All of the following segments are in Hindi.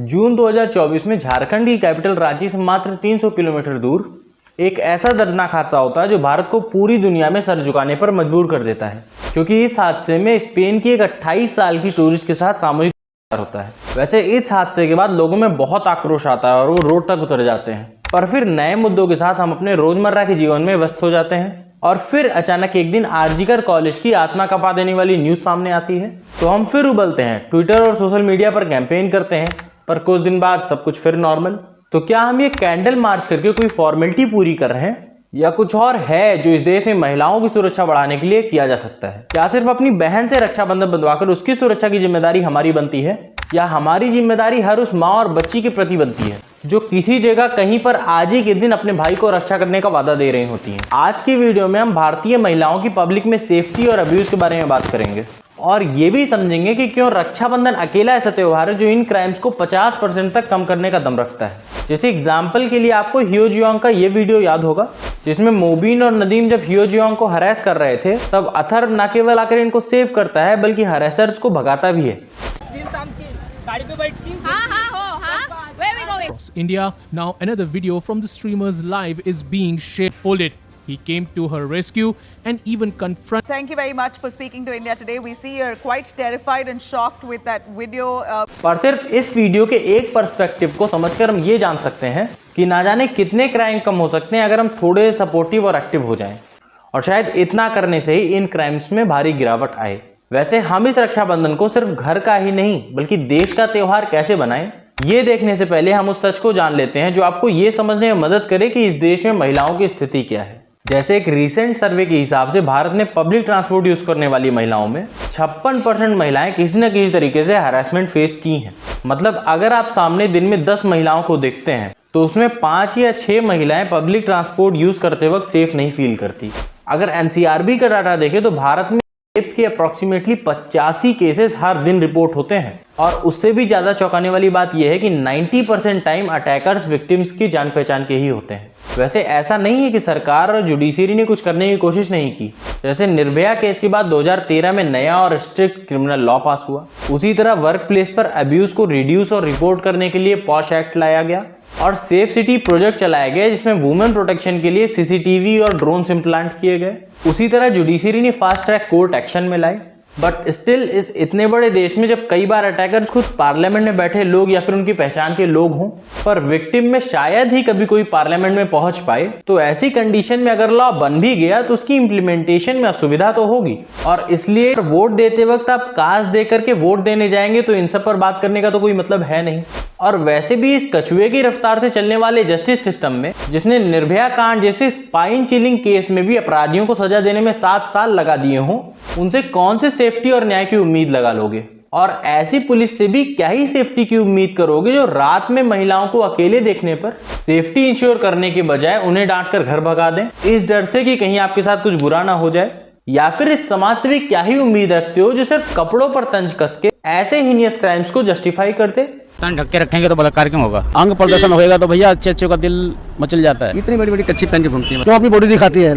जून 2024 में झारखंड की कैपिटल रांची से मात्र 300 किलोमीटर दूर एक ऐसा दर्दनाक हादसा होता है जो भारत को पूरी दुनिया में सर झुकाने पर मजबूर कर देता है, क्योंकि इस हादसे में स्पेन की एक 28 साल की टूरिस्ट के साथ सामूहिक होता है। वैसे इस हादसे के बाद लोगों में बहुत आक्रोश आता है और वो रोड तक उतर जाते हैं, पर फिर नए मुद्दों के साथ हम अपने रोजमर्रा के जीवन में व्यस्त हो जाते हैं और फिर अचानक एक दिन आरजीकर कॉलेज की आत्मा कपा देने वाली न्यूज सामने आती है तो हम फिर उबलते हैं, ट्विटर और सोशल मीडिया पर कैंपेन करते हैं, पर कुछ दिन बाद सब कुछ फिर नॉर्मल। तो क्या हम ये कैंडल मार्च करके कोई फॉर्मेलिटी पूरी कर रहे हैं या कुछ और है जो इस देश में महिलाओं की सुरक्षा बढ़ाने के लिए किया जा सकता है? क्या सिर्फ अपनी बहन से रक्षाबंधन बंधवाकर उसकी सुरक्षा की जिम्मेदारी हमारी बनती है, या हमारी जिम्मेदारी हर उस माँ और बच्ची के प्रति बनती है जो किसी जगह कहीं पर आज ही के दिन अपने भाई को रक्षा करने का वादा दे रही होती हैं? आज की वीडियो में हम भारतीय महिलाओं की पब्लिक में सेफ्टी और अब्यूज के बारे में बात करेंगे और ये भी समझेंगे कि क्यों रक्षाबंधन अकेला ऐसा त्योहार है जो इन क्राइम्स को 50% तक कम करने का दम रखता है। जैसे एग्जाम्पल के लिए आपको हियो जियोंग का ये वीडियो याद होगा जिसमें मोबिन और नदीम जब हियो जियोंग को हरास कर रहे थे तब अथर न केवल आकर इनको सेव करता है बल्कि हरासर्स को भगाता भी है। India, now another video from the streamer's live is being shared. He came to her rescue and even confronted. Thank you very much for speaking to India today. We see you're quite terrified and shocked with that video. पर सिर्फ इस वीडियो के एक पर्सपेक्टिव को समझकर हम ये जान सकते हैं कि ना जाने कितने क्राइम कम हो सकते हैं अगर हम थोड़े सपोर्टिव और एक्टिव हो जाएं, और शायद इतना करने से ही इन क्राइम्स में भारी गिरावट आए। वैसे हम इस रक्षाबंधन को सिर्फ घर का ही नहीं बल्कि देश का त्योहार कैसे बनाएं, ये देखने से पहले हम उस सच को जान लेते हैं जो आपको ये समझने में मदद करे कि इस देश में महिलाओं की स्थिति क्या है। जैसे एक रीसेंट सर्वे के हिसाब से भारत में पब्लिक ट्रांसपोर्ट यूज करने वाली महिलाओं में 56% महिलाएं किसी न किसी तरीके से हरासमेंट फेस की हैं। मतलब अगर आप सामने दिन में 10 महिलाओं को देखते हैं तो उसमें 5 या 6 महिलाएं पब्लिक ट्रांसपोर्ट यूज करते वक्त सेफ नहीं फील करती। अगर एनसीआरबी का डाटा देखें तो भारत में रेप के अप्रोक्सीमेटली 85 केसेस हर दिन रिपोर्ट होते हैं, और उससे भी ज्यादा चौंकाने वाली बात यह है कि 90% टाइम अटैकर्स विक्टिम्स की जान पहचान के ही होते हैं। वैसे ऐसा नहीं है कि सरकार और जुडिशरी ने कुछ करने की कोशिश नहीं की। जैसे निर्भया केस के बाद 2013 में नया और स्ट्रिक्ट क्रिमिनल लॉ पास हुआ, उसी तरह वर्क प्लेस पर अब्यूज को रिड्यूस और रिपोर्ट करने के लिए पॉश एक्ट लाया गया और सेफ सिटी प्रोजेक्ट चलाया गया जिसमें वुमेन प्रोटेक्शन के लिए सीसीटीवी और ड्रोन्स इम्प्लांट किए गए। उसी तरह जुडिशरी ने फास्ट ट्रैक कोर्ट एक्शन में लाए। बट स्टिल इस इतने बड़े देश में जब कई बार अटैकर्स खुद पार्लियामेंट में बैठे लोग या फिर उनकी पहचान के लोग हों पर विक्टिम में शायद ही कभी कोई पार्लियामेंट में पहुंच पाए, तो ऐसी कंडीशन में अगर लॉ बन भी गया तो उसकी इंप्लीमेंटेशन में असुविधा तो होगी, और इसलिए वोट देते वक्त आप कास्ट दे करके वोट देने जाएंगे तो इन सब पर बात करने का तो कोई मतलब है नहीं। और वैसे भी इस कछुए की रफ्तार से चलने वाले जस्टिस सिस्टम में जिसने निर्भया कांड जैसे स्पाइन चिलिंग केस में भी अपराधियों को सजा देने में 7 साल लगा दिए हों, उनसे कौन से सेफ्टी और न्याय की उम्मीद लगा लोगे? और ऐसी पुलिस से भी क्या ही सेफ्टी की उम्मीद करोगे जो रात में महिलाओं को अकेले देखने पर सेफ्टी इंश्योर करने के बजाय उन्हें डांट कर घर भगा दें, इस डर से कि कहीं आपके साथ कुछ बुरा ना हो जाए? या फिर इस समाज से भी क्या ही उम्मीद रखते हो जो सिर्फ कपड़ों पर तंज कस के ऐसे हीनियस क्राइम्स को जस्टिफाई करते? तन ढक के रखेंगे तो बलात्कार क्यों होगा? अंग प्रदर्शन होएगा तो भैया अच्छे अच्छे का दिल मचल जाता है। इतनी बड़ी बड़ी कच्ची पहन के घूमती है, तो अपनी बॉडी दिखाती है,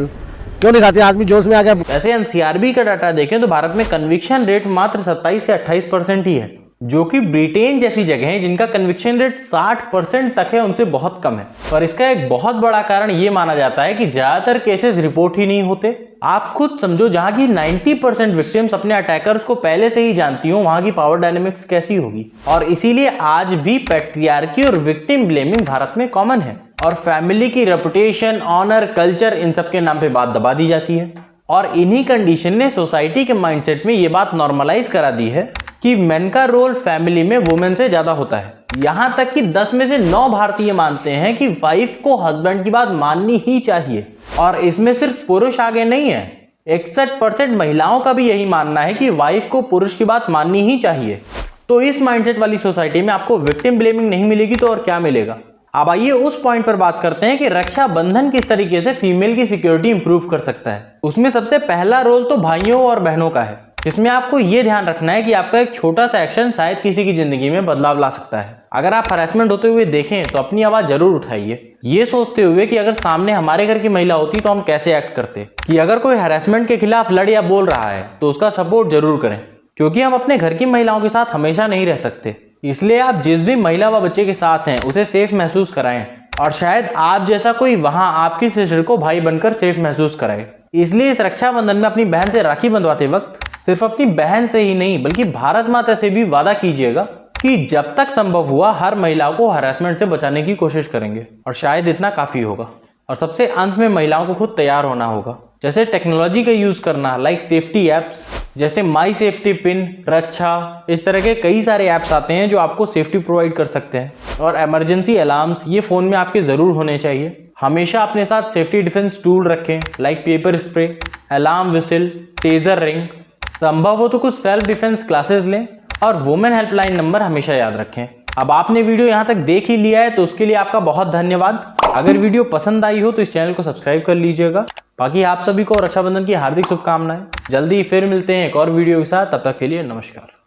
क्यों नहीं खाती? आदमी जोश में आ गया। वैसे एनसीआरबी का डाटा देखें तो भारत में कन्विक्शन रेट मात्र 27 से 28% ही है, जो कि ब्रिटेन जैसी जगह है जिनका कन्विक्शन रेट 60% तक है उनसे बहुत कम है। पर इसका एक बहुत बड़ा कारण ये माना जाता है कि ज्यादातर केसेस रिपोर्ट ही नहीं होते। आप खुद समझो, जहां की 90% विक्टिम्स अपने अटैकर्स को पहले से ही जानती हो, वहां की पावर डायनेमिक्स कैसी होगी? और इसीलिए आज भी पैट्रियार्की और विक्टिम ब्लेमिंग भारत में कॉमन है, और फैमिली की रेपुटेशन, ऑनर, कल्चर, इन सब के नाम पे बात दबा दी जाती है। और इन्हीं कंडीशन ने सोसाइटी के माइंडसेट में ये बात नॉर्मलाइज करा दी है कि मेन का रोल फैमिली में वुमेन से ज्यादा होता है। यहां तक कि 10 में से 9 भारतीय मानते हैं कि वाइफ को हस्बैंड की बात माननी ही चाहिए, और इसमें सिर्फ पुरुष आगे नहीं है। 61% महिलाओं का भी यही मानना है कि वाइफ को पुरुष की बात माननी ही चाहिए। तो इस माइंडसेट वाली सोसाइटी में आपको विक्टिम ब्लेमिंग नहीं मिलेगी तो और क्या मिलेगा? अब आइए उस पॉइंट पर बात करते हैं कि रक्षाबंधन किस तरीके से फीमेल की सिक्योरिटी इंप्रूव कर सकता है। उसमें सबसे पहला रोल तो भाइयों और बहनों का है, जिसमें आपको ये ध्यान रखना है कि आपका एक छोटा सा एक्शन शायद किसी की जिंदगी में बदलाव ला सकता है। अगर आप हरासमेंट होते हुए देखें तो अपनी आवाज जरूर उठाइए, ये सोचते हुए कि अगर सामने हमारे घर की महिला होती तो हम कैसे एक्ट करते। कि अगर कोई हरासमेंट के खिलाफ लड़ या बोल रहा है तो उसका सपोर्ट जरूर करें, क्योंकि हम अपने घर की महिलाओं के साथ हमेशा नहीं रह सकते। इसलिए आप जिस भी महिला व बच्चे के साथ हैं उसे सेफ महसूस कराएं और शायद आप जैसा कोई वहां आपकी सिस्टर को भाई बनकर सेफ महसूस कराए। इसलिए इस रक्षाबंधन में अपनी बहन से राखी बंधवाते वक्त सिर्फ अपनी बहन से ही नहीं बल्कि भारत माता से भी वादा कीजिएगा कि जब तक संभव हुआ हर महिलाओं को हरासमेंट से बचाने की कोशिश करेंगे और शायद इतना काफी होगा। और सबसे अंत में महिलाओं को खुद तैयार होना होगा, जैसे टेक्नोलॉजी का यूज करना, लाइक सेफ्टी एप्स जैसे माई सेफ्टी पिन, रक्षा, इस तरह के कई सारे ऐप्स आते हैं जो आपको सेफ्टी प्रोवाइड कर सकते हैं। और इमरजेंसी अलार्म्स ये फोन में आपके जरूर होने चाहिए। हमेशा अपने साथ सेफ्टी डिफेंस टूल रखें, like paper spray, alarm whistle, taser ring. संभव हो तो कुछ सेल्फ डिफेंस क्लासेस लें और वुमेन हेल्पलाइन नंबर हमेशा याद रखें। अब आपने वीडियो यहाँ तक देख ही लिया है तो उसके लिए आपका बहुत धन्यवाद। अगर वीडियो पसंद आई हो तो इस चैनल को सब्सक्राइब कर लीजिएगा। बाकी आप सभी को रक्षाबंधन की हार्दिक शुभकामनाएं। जल्दी फिर मिलते हैं एक और वीडियो के साथ, तब तक के लिए नमस्कार।